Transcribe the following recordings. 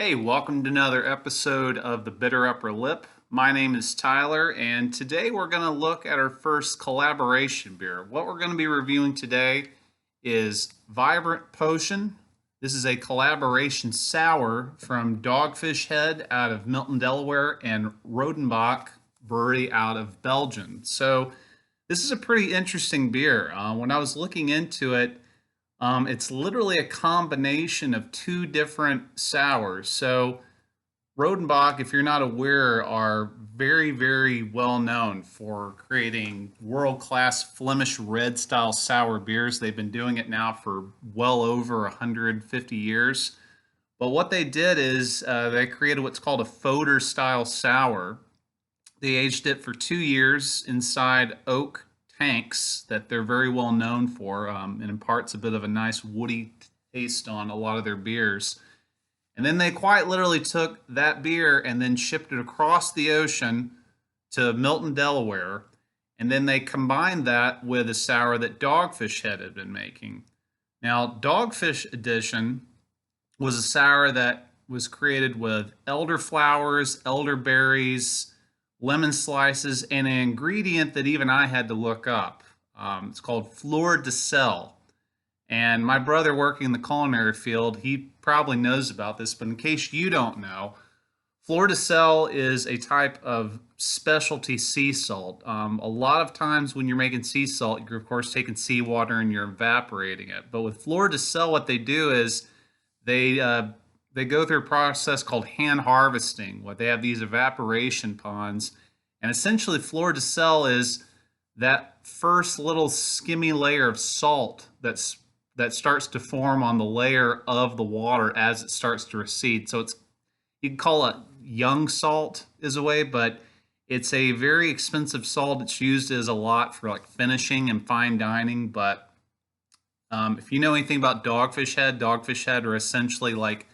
Hey, welcome to another episode of The Bitter Upper Lip. My name is Tyler, and today we're going to look at our first collaboration beer. What we're going to be reviewing today is Vibrant Potion. This is a collaboration sour from Dogfish Head out of Milton, Delaware, and Rodenbach Brewery out of Belgium. So, this is a pretty interesting beer. When I was looking into it, it's literally a combination of two different sours. So, Rodenbach, if you're not aware, are very, very well known for creating world class Flemish red style sour beers. They've been doing it now for well over 150 years. But what they did is they created what's called a Foder style sour. They aged it for 2 years inside oak tanks that they're very well known for, and imparts a bit of a nice woody taste on a lot of their beers. And then they quite literally took that beer and then shipped it across the ocean to Milton, Delaware. And then they combined that with a sour that Dogfish Head had been making. Now, Dogfish Edition was a sour that was created with elderflowers, elderberries, lemon slices, and an ingredient that even I had to look up. It's called fleur de sel. And my brother working in the culinary field, he probably knows about this, but in case you don't know, fleur de sel is a type of specialty sea salt. A lot of times when you're making sea salt, you're of course taking seawater and you're evaporating it. But with fleur de sel, what they do is they uh, they go through a process called hand harvesting. What they have these evaporation ponds, and essentially fleur de sel is that first little skimmy layer of salt that starts to form on the layer of the water as it starts to recede. So it's, you can call it young salt is a way, but it's a very expensive salt. It's used as a lot for like finishing and fine dining. But if you know anything about Dogfish Head are essentially like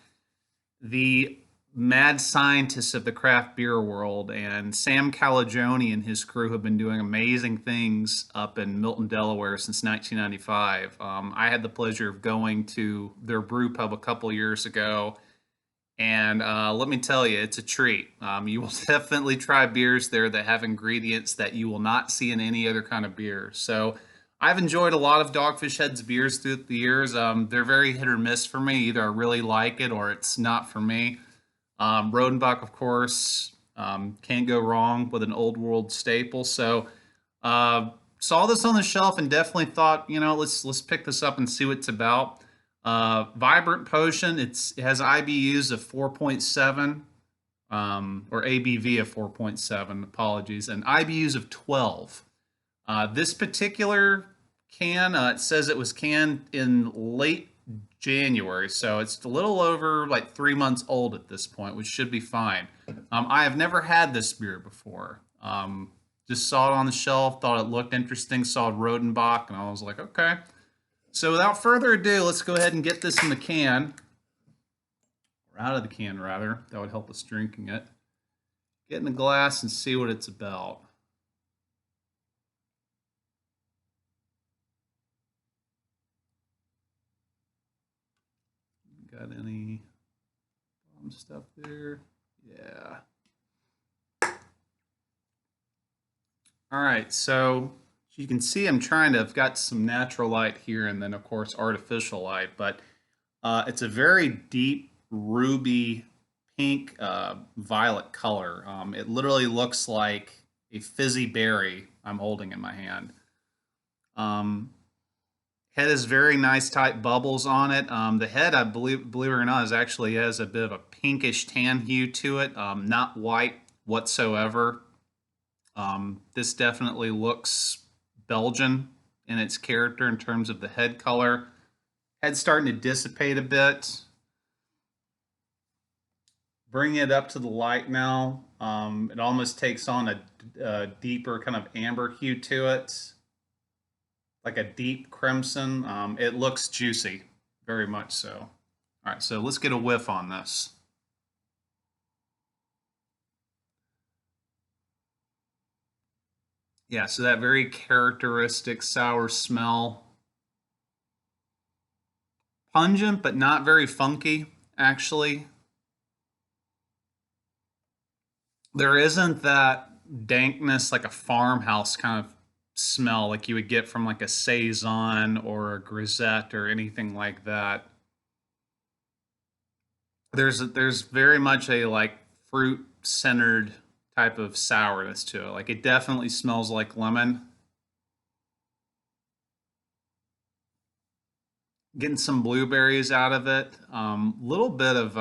the mad scientists of the craft beer world, and Sam Calagione and his crew have been doing amazing things up in Milton, Delaware since 1995. I had the pleasure of going to their brew pub a couple years ago, and let me tell you, it's a treat. You will definitely try beers there that have ingredients that you will not see in any other kind of beer. So I've enjoyed a lot of Dogfish Head's beers through the years. They're very hit or miss for me. Either I really like it or it's not for me. Rodenbach, of course, can't go wrong with an old world staple. So saw this on the shelf and definitely thought, let's pick this up and see what it's about. Vibrant Potion, it has IBUs of 4.7, or ABV of 4.7, apologies, and IBUs of 12. This particular can, it says it was canned in late January, so it's a little over like 3 months old at this point, which should be fine. I have never had this beer before. Just saw it on the shelf, thought it looked interesting, saw Rodenbach, and I was like, okay. So without further ado, let's go ahead and get this in the can, or out of the can rather. That would help us drinking it. Get in the glass and see what it's about. Got any stuff there? Yeah. All right, so you can see I've got some natural light here and then of course artificial light, but it's a very deep ruby pink violet color. It literally looks like a fizzy berry I'm holding in my hand. Um, Head is very nice tight bubbles on it. The head, I believe it or not, actually has a bit of a pinkish tan hue to it, not white whatsoever. This definitely looks Belgian in its character in terms of the head color. Head's starting to dissipate a bit. Bringing it up to the light now, it almost takes on a deeper kind of amber hue to it, like a deep crimson. It looks juicy, very much so. All right, so let's get a whiff on this. Yeah, so that very characteristic sour smell. Pungent, but not very funky, actually. There isn't that dankness like a farmhouse kind of smell like you would get from like a saison or a grisette or anything like that. There's very much a like fruit centered type of sourness to it. Like it definitely smells like lemon. Getting some blueberries out of it. Little bit of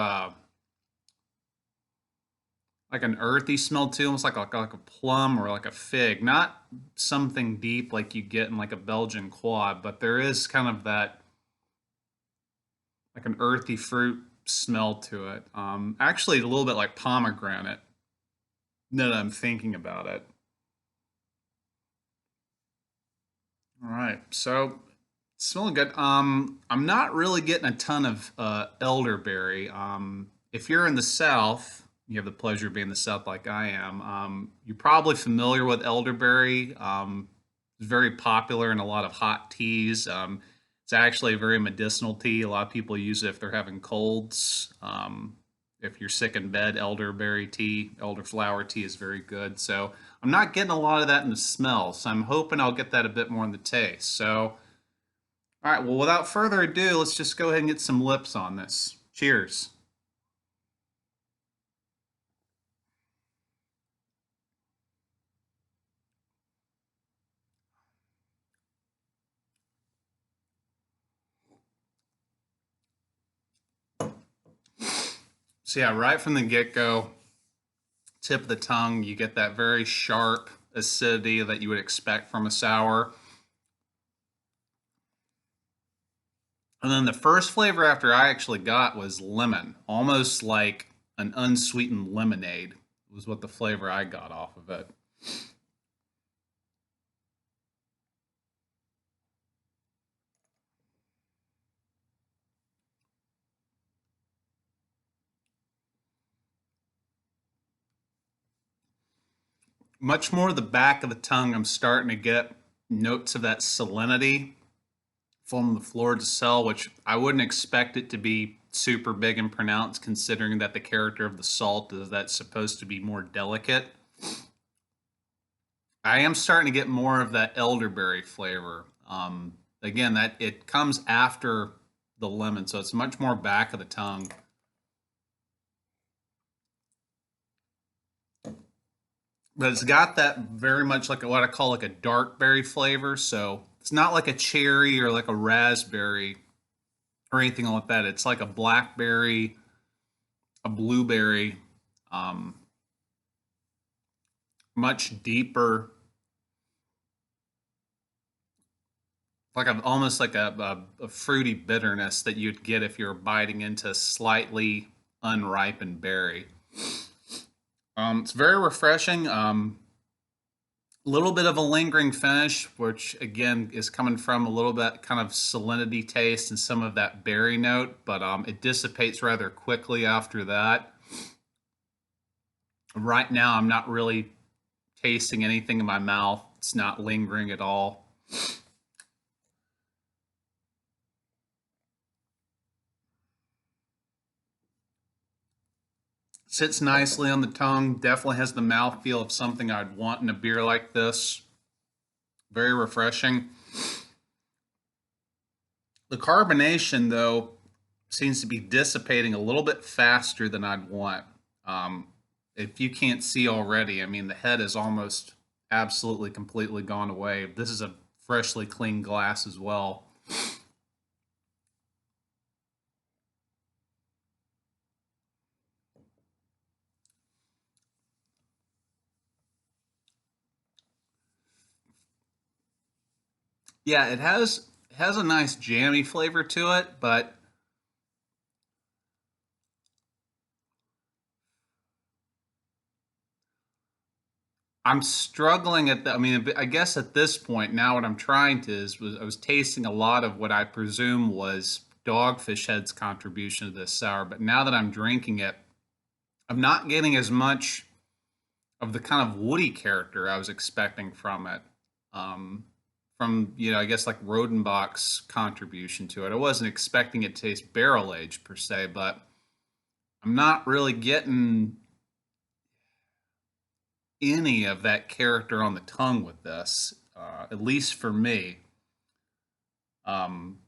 like an earthy smell too, almost like a plum or like a fig. Not something deep like you get in like a Belgian quad, but there is kind of that like an earthy fruit smell to it. Actually, a little bit like pomegranate. Now that I'm thinking about it. All right, so smelling good. I'm not really getting a ton of elderberry. If you're in the South, you have the pleasure of being in the South like I am. You're probably familiar with elderberry. It's very popular in a lot of hot teas. It's actually a very medicinal tea. A lot of people use it if they're having colds. If you're sick in bed, elderberry tea, elderflower tea is very good. So I'm not getting a lot of that in the smell. So I'm hoping I'll get that a bit more in the taste. So, all right, well, without further ado, let's just go ahead and get some lips on this. Cheers. So, yeah, right from the get go, tip of the tongue, you get that very sharp acidity that you would expect from a sour. And then the first flavor after I actually got was lemon, almost like an unsweetened lemonade was what the flavor I got off of it. Much more the back of the tongue, I'm starting to get notes of that salinity from the fleur de sel, which I wouldn't expect it to be super big and pronounced, considering that the character of the salt is that's supposed to be more delicate. I am starting to get more of that elderberry flavor. Again, that it comes after the lemon, so it's much more back of the tongue. But it's got that very much like what I call like a dark berry flavor. So it's not like a cherry or like a raspberry or anything like that. It's like a blackberry, a blueberry, um, much deeper, like almost like a fruity bitterness that you'd get if you're biting into slightly unripened berry. It's very refreshing. A little bit of a lingering finish, which again is coming from a little bit kind of salinity taste and some of that berry note, but it dissipates rather quickly after that. Right now, I'm not really tasting anything in my mouth. It's not lingering at all. Sits nicely on the tongue. Definitely has the mouthfeel of something I'd want in a beer like this. Very refreshing. The carbonation, though, seems to be dissipating a little bit faster than I'd want. Um, if you can't see already, I mean, the head is almost absolutely completely gone away. This is a freshly cleaned glass as well. Yeah, it has a nice jammy flavor to it, but I'm struggling at the. I mean, I guess at this point now, what I'm trying to is was I was tasting a lot of what I presume was Dogfish Head's contribution to this sour, but now that I'm drinking it, I'm not getting as much of the kind of woody character I was expecting from it. From I guess like Rodenbach's contribution to it. I wasn't expecting it to taste barrel aged per se, but I'm not really getting. any of that character on the tongue with this, at least for me. Um,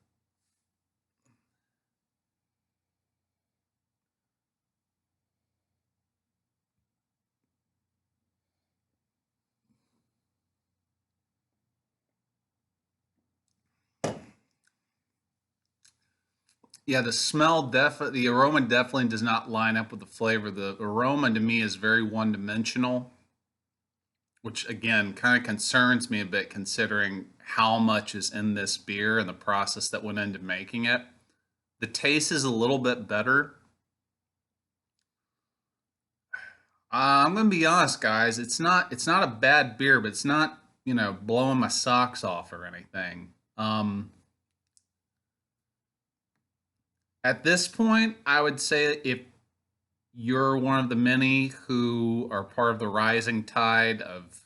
yeah, the aroma definitely does not line up with the flavor. The aroma to me is very one dimensional, which again kind of concerns me a bit considering how much is in this beer and the process that went into making it. The taste is a little bit better. I'm gonna be honest, guys. It's not a bad beer, but it's not blowing my socks off or anything. At this point, I would say if you're one of the many who are part of the rising tide of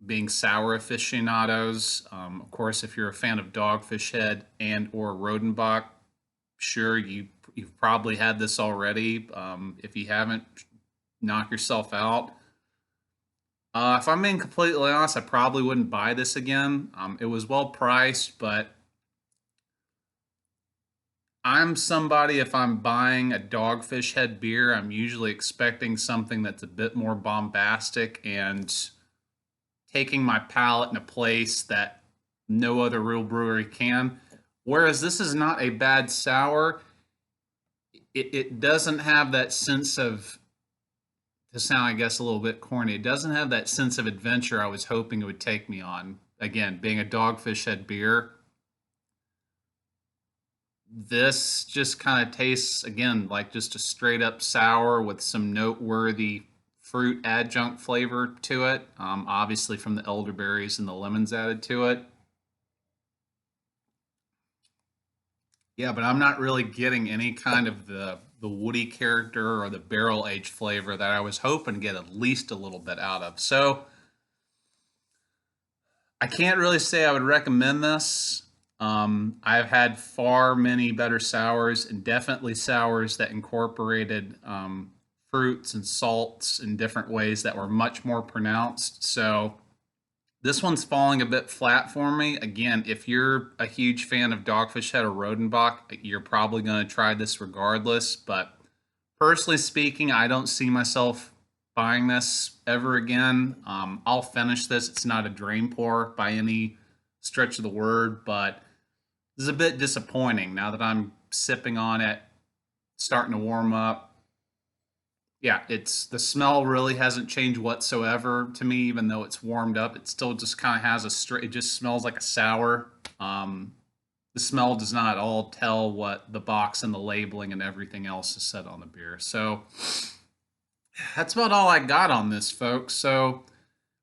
being sour aficionados, of course, if you're a fan of Dogfish Head and or Rodenbach, sure you've probably had this already. If you haven't, knock yourself out. If I'm being completely honest, I probably wouldn't buy this again. It was well priced, but I'm somebody, if I'm buying a Dogfish Head beer, I'm usually expecting something that's a bit more bombastic and taking my palate in a place that no other real brewery can. Whereas this is not a bad sour. It doesn't have that sense of, to sound, I guess, a little bit corny, it doesn't have that sense of adventure I was hoping it would take me on. Again, being a Dogfish Head beer, this just kind of tastes, again, like just a straight up sour with some noteworthy fruit adjunct flavor to it, obviously from the elderberries and the lemons added to it. Yeah, but I'm not really getting any kind of the woody character or the barrel aged flavor that I was hoping to get at least a little bit out of. So I can't really say I would recommend this. I've had far many better sours, and definitely sours that incorporated fruits and salts in different ways that were much more pronounced. So this one's falling a bit flat for me. Again, if you're a huge fan of Dogfish Head or Rodenbach, you're probably going to try this regardless. But personally speaking, I don't see myself buying this ever again. I'll finish this. It's not a drain pour by any stretch of the word, but this is a bit disappointing now that I'm sipping on it, starting to warm up. Yeah, it's the smell really hasn't changed whatsoever to me, even though it's warmed up. It still just kind of has a straight. It just smells like a sour. The smell does not at all tell what the box and the labeling and everything else is said on the beer. So that's about all I got on this, folks. So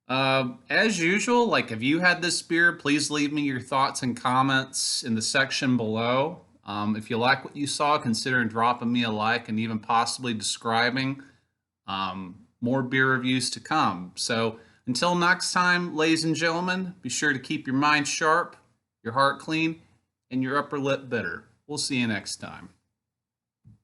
as usual, like if you had this beer, please leave me your thoughts and comments in the section below. If you like what you saw, consider dropping me a like and even possibly describing more beer reviews to come. So until next time, ladies and gentlemen, be sure to keep your mind sharp, your heart clean, and your upper lip bitter. We'll see you next time.